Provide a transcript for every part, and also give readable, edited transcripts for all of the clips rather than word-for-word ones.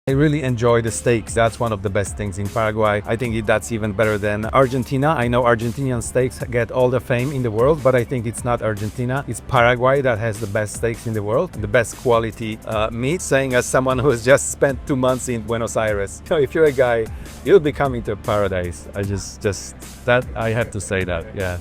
I really enjoy the steaks. That's one of the best things in Paraguay. I think that's even better than Argentina. I know Argentinian steaks get all the fame in the world, but I think it's not Argentina. It's Paraguay that has the best steaks in the world, the best quality meat. Saying as someone who has just spent 2 months in Buenos Aires. So if you're a guy, you'll be coming to paradise. I have to say that, yeah.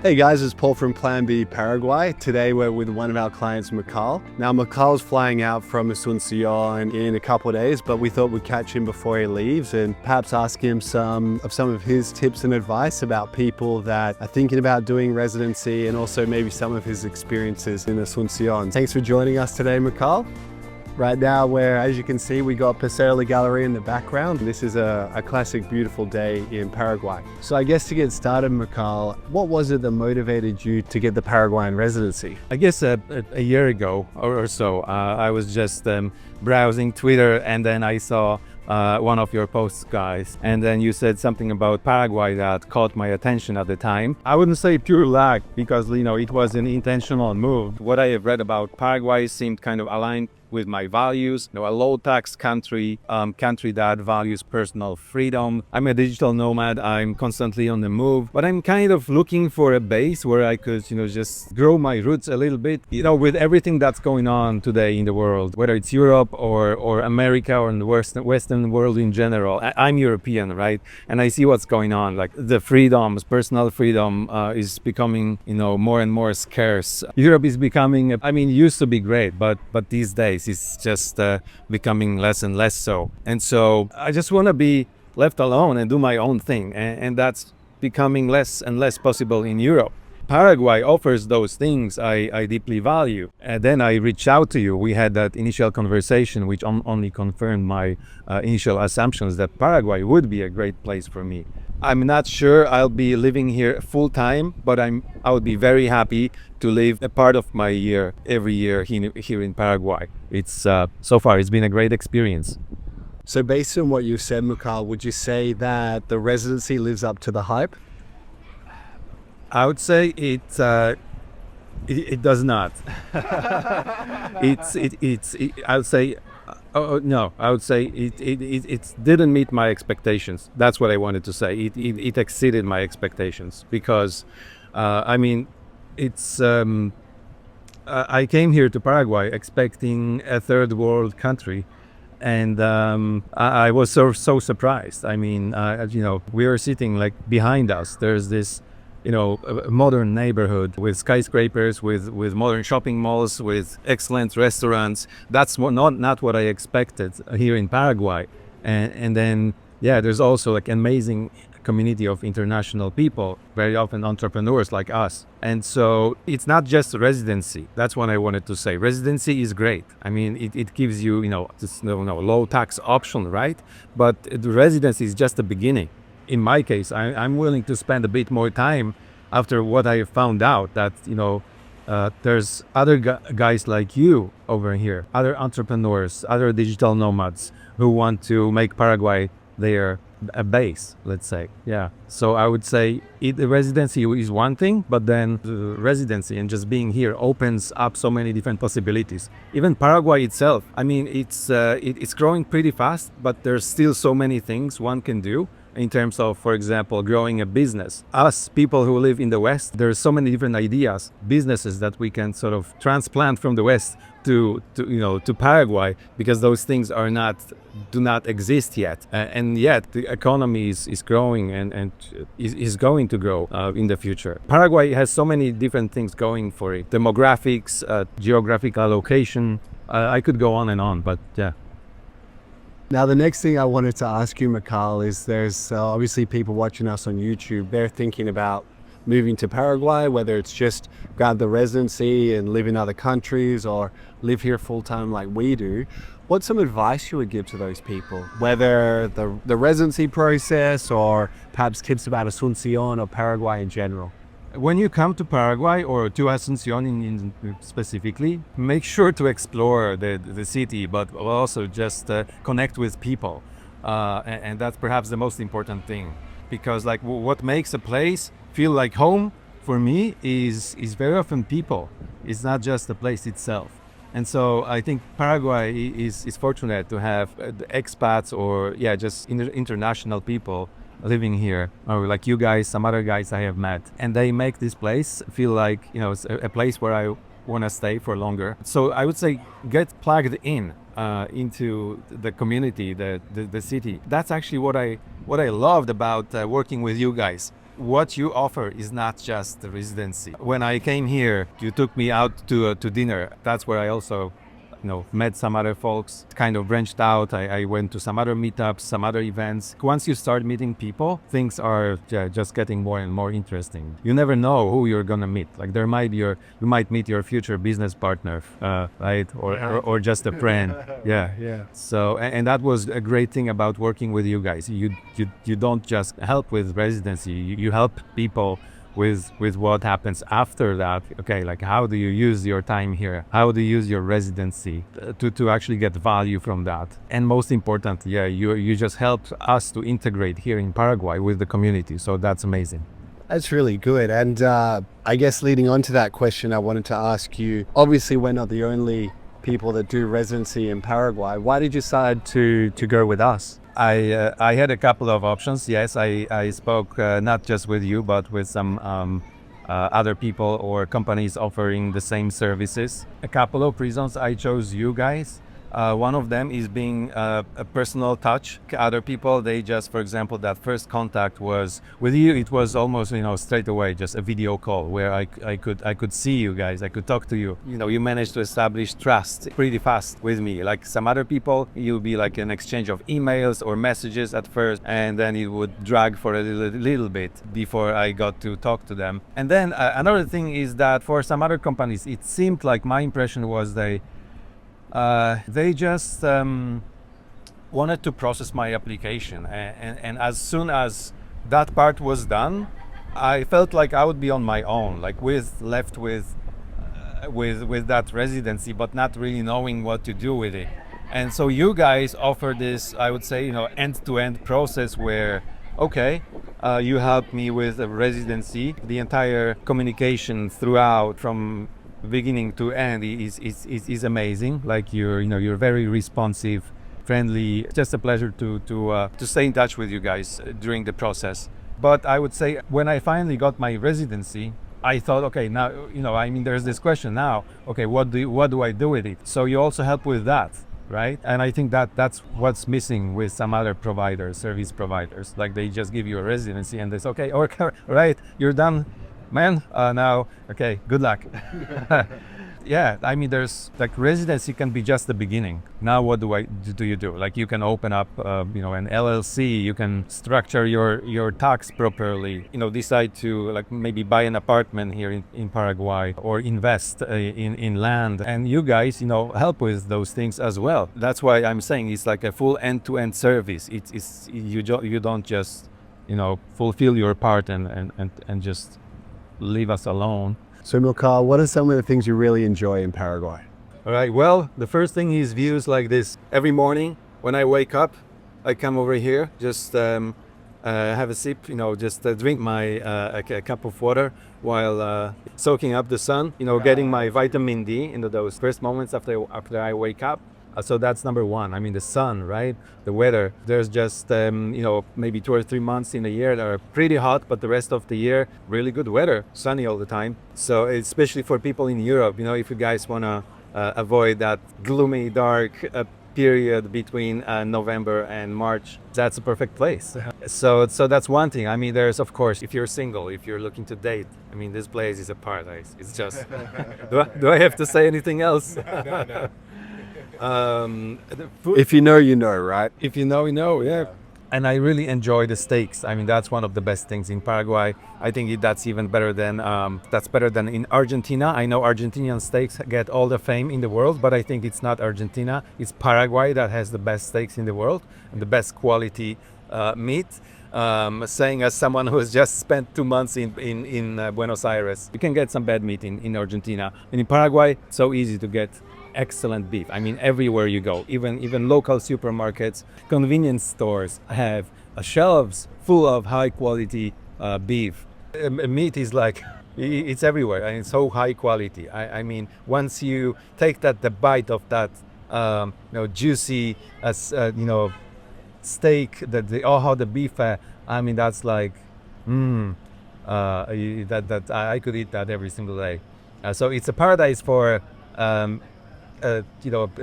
Hey guys, it's Paul from Plan B Paraguay. Today we're with one of our clients, Michal. Now Michal's flying out from Asuncion in a couple of days, but we thought we'd catch him before he leaves and perhaps ask him some of his tips and advice about people that are thinking about doing residency and also maybe some of his experiences in Asuncion. Thanks for joining us today, Michal. Right now, where, as you can see, we got Paseo La Galleria in the background. This is a classic, beautiful day in Paraguay. So I guess to get started, Michal, what was it that motivated you to get the Paraguayan residency? I guess a year ago or so, I was just browsing Twitter, and then I saw one of your posts, guys, and then you said something about Paraguay that caught my attention at the time. I wouldn't say pure luck, because it was an intentional move. What I have read about Paraguay seemed kind of aligned with my values. A low tax country, country that values personal freedom. I'm a digital nomad. I'm constantly on the move, but I'm kind of looking for a base where I could, just grow my roots a little bit. With everything that's going on today in the world, whether it's Europe or America or in the Western world in general. I'm European, right? And I see what's going on. Like the freedoms, personal freedom is becoming, more and more scarce. Europe is becoming, it used to be great, but these days it's just becoming less and less so. And so I just want to be left alone and do my own thing. And that's becoming less and less possible in Europe. Paraguay offers those things I deeply value. And then I reached out to you. We had that initial conversation, which only confirmed my initial assumptions that Paraguay would be a great place for me. I'm not sure I'll be living here full time, but I would be very happy to live a part of my year every year here in Paraguay. It's so far it's been a great experience. So based on what you said, Michal, would you say that the residency lives up to the hype? I would say it does not. I would say. Oh no! I would say it didn't meet my expectations. That's what I wanted to say. It exceeded my expectations because, it's. I came here to Paraguay expecting a third world country, and I was so surprised. We are sitting like behind us. There's this. A modern neighborhood with skyscrapers, with modern shopping malls, with excellent restaurants. That's not what I expected here in Paraguay. And then, there's also like amazing community of international people, very often entrepreneurs like us. And so it's not just residency. That's what I wanted to say. Residency is great. It gives you, this low tax option, right? But the residency is just the beginning. In my case, I'm willing to spend a bit more time after what I found out that, there's other guys like you over here, other entrepreneurs, other digital nomads who want to make Paraguay their a base, let's say. Yeah. So I would say the residency is one thing, but then the residency and just being here opens up so many different possibilities. Even Paraguay itself, it's growing pretty fast, but there's still so many things one can do. In terms of, for example, growing a business. Us, people who live in the West, there's so many different ideas, businesses that we can sort of transplant from the West to Paraguay, because those things do not exist yet. And yet the economy is growing and is going to grow in the future. Paraguay has so many different things going for it. Demographics, geographical location. I could go on and on, but yeah. Now, the next thing I wanted to ask you, Michal, is there's obviously people watching us on YouTube. They're thinking about moving to Paraguay, whether it's just grab the residency and live in other countries or live here full time like we do. What's some advice you would give to those people, whether the residency process or perhaps tips about Asuncion or Paraguay in general? When you come to Paraguay or to Asuncion in specifically, make sure to explore the city, but also just connect with people. And that's perhaps the most important thing. Because what makes a place feel like home for me is very often people. It's not just the place itself. And so I think Paraguay is fortunate to have the expats or just international people living here, or like you guys, some other guys I have met, and they make this place feel like it's a place where I want to stay for longer. So I would say get plugged in into the community, the city. That's actually what I loved about working with you guys. What you offer is not just the residency. When I came here, you took me out to dinner. That's where I also met some other folks, kind of branched out. I went to some other meetups, some other events. Once you start meeting people, things are just getting more and more interesting. You never know who you're gonna meet. Like you might meet your future business partner, right? Or just a friend. Yeah. So, and that was a great thing about working with you guys. You don't just help with residency. You help people with what happens after that. Okay, like how do you use your time here? How do you use your residency to actually get value from that? And most important, you just helped us to integrate here in Paraguay with the community. So that's amazing. That's really good. And I guess leading on to that question, I wanted to ask you, obviously we're not the only people that do residency in Paraguay. Why did you decide to go with us? I had a couple of options. Yes, I spoke not just with you, but with some other people or companies offering the same services. A couple of reasons I chose you guys. One of them is being a personal touch. Other people, they just, for example, that first contact was with you. It was almost, straight away, just a video call where I could see you guys. I could talk to you. You managed to establish trust pretty fast with me. Like some other people, you'll be like an exchange of emails or messages at first, and then it would drag for a little bit before I got to talk to them. And then another thing is that for some other companies, it seemed like my impression was they just wanted to process my application, and as soon as that part was done, I felt like I would be on my own, like left with that residency, but not really knowing what to do with it. And so you guys offer this, I would say, end-to-end process where, okay, you help me with a residency, the entire communication throughout from beginning to end is amazing. Like you're very responsive, friendly. Just a pleasure to stay in touch with you guys during the process. But I would say when I finally got my residency, I thought, okay, now there's this question now. Okay, what do I do with it? So you also help with that, right? And I think that's what's missing with some other providers, service providers. Like they just give you a residency and they say, okay, right, you're done. Man, now, okay, good luck. There's like residency can be just the beginning. Now, what do you do? Like you can open up, an LLC. You can structure your tax properly. Decide to like maybe buy an apartment here in Paraguay or invest in land. And you guys, help with those things as well. That's why I'm saying it's like a full end-to-end service. You don't just, fulfill your part and just leave us alone. So Michal, what are some of the things you really enjoy in Paraguay? All right, well, the first thing is views like this. Every morning when I wake up, I come over here, just have a sip, just drink my a cup of water while soaking up the sun, getting my vitamin D into those first moments after I wake up. So that's number one. The sun, right? The weather. There's just, maybe 2 or 3 months in a year that are pretty hot, but the rest of the year, really good weather, sunny all the time. So especially for people in Europe, if you guys want to avoid that gloomy, dark period between November and March, that's a perfect place. So that's one thing. There's, of course, if you're single, if you're looking to date, this place is a paradise. It's just, do I have to say anything else? No. If you know, you know, right? If you know, you know, yeah. And I really enjoy the steaks. That's one of the best things in Paraguay. I think that's even better than in Argentina. I know Argentinian steaks get all the fame in the world, but I think it's not Argentina. It's Paraguay that has the best steaks in the world and the best quality meat. Saying as someone who has just spent 2 months in Buenos Aires, you can get some bad meat in Argentina. And in Paraguay, it's so easy to get excellent beef. Everywhere you go, even local supermarkets, convenience stores have shelves full of high quality beef. Meat is like It's everywhere, and it's so high quality. I mean, once you take the bite of that, juicy, as steak, how the beef. I mean, that's like, that I could eat that every single day. So it's a paradise for um,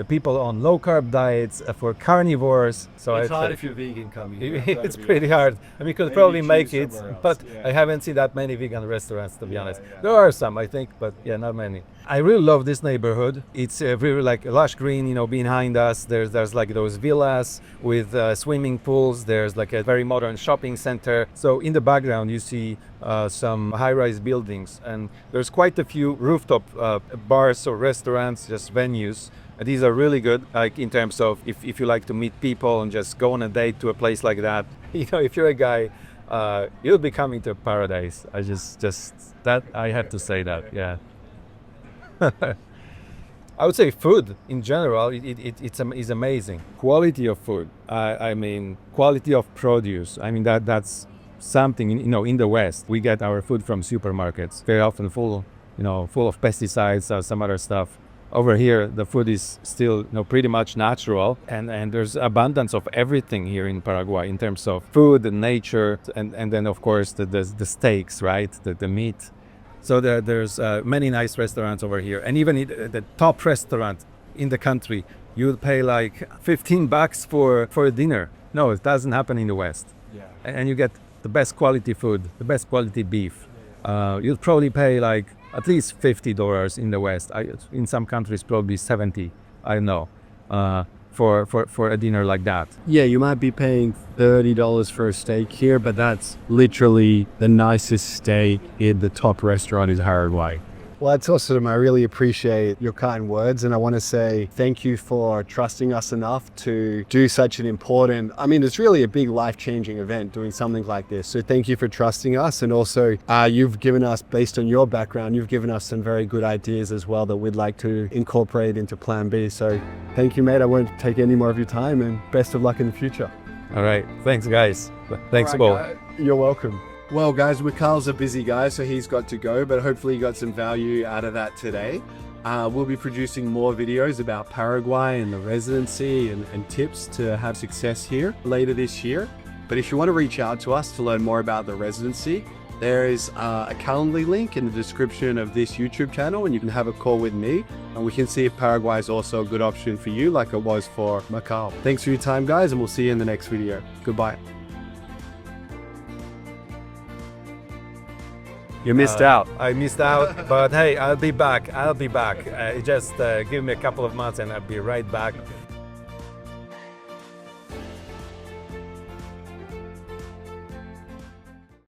people on low carb diets, for carnivores. So It's hard if you're vegan coming here. it's pretty hard. I mean, you could Maybe probably choose make it, somewhere else, but yeah. I haven't seen that many vegan restaurants, to be honest. yeah. There are some, I think, but yeah, not many. I really love this neighborhood. It's really like lush green, behind us. There's like those villas with swimming pools. There's like a very modern shopping center. So in the background, you see some high-rise buildings, and there's quite a few rooftop bars or restaurants, just venues. These are really good, like in terms of if you like to meet people and just go on a date to a place like that. If you're a guy, you'll be coming to paradise. I just that I had to say that, yeah. I would say food in general, is amazing. Quality of food. I mean, quality of produce. I mean, that's something. In the West, we get our food from supermarkets, very often full of pesticides, some other stuff. Over here, the food is still, pretty much natural, and there's abundance of everything here in Paraguay in terms of food and nature, and then of course the steaks, right? The meat. So there's many nice restaurants over here, and even the top restaurant in the country, you'll pay like $15 for a dinner. No, it doesn't happen in the West. Yeah. And you get the best quality food, the best quality beef. You'll probably pay like at least $50 in the West. In some countries, probably 70. I don't know. For a dinner like that. Yeah, you might be paying $30 for a steak here, but that's literally the nicest steak in the top restaurant in Paraguay. Well, that's awesome. I really appreciate your kind words. And I want to say thank you for trusting us enough to do such an important, it's really a big life-changing event doing something like this. So thank you for trusting us. And also you've given us, based on your background, you've given us some very good ideas as well that we'd like to incorporate into Plan B. So thank you, mate. I won't take any more of your time, and best of luck in the future. All right. Thanks, guys. Thanks, Paul. You're welcome. Well, guys, Michal's a busy guy, so he's got to go, but hopefully you got some value out of that today. We'll be producing more videos about Paraguay and the residency and tips to have success here later this year. But if you want to reach out to us to learn more about the residency, there is a Calendly link in the description of this YouTube channel, and you can have a call with me, and we can see if Paraguay is also a good option for you like it was for Michal. Thanks for your time, guys, and we'll see you in the next video. Goodbye. You missed out. I missed out, but hey, I'll be back. Just give me a couple of months and I'll be right back.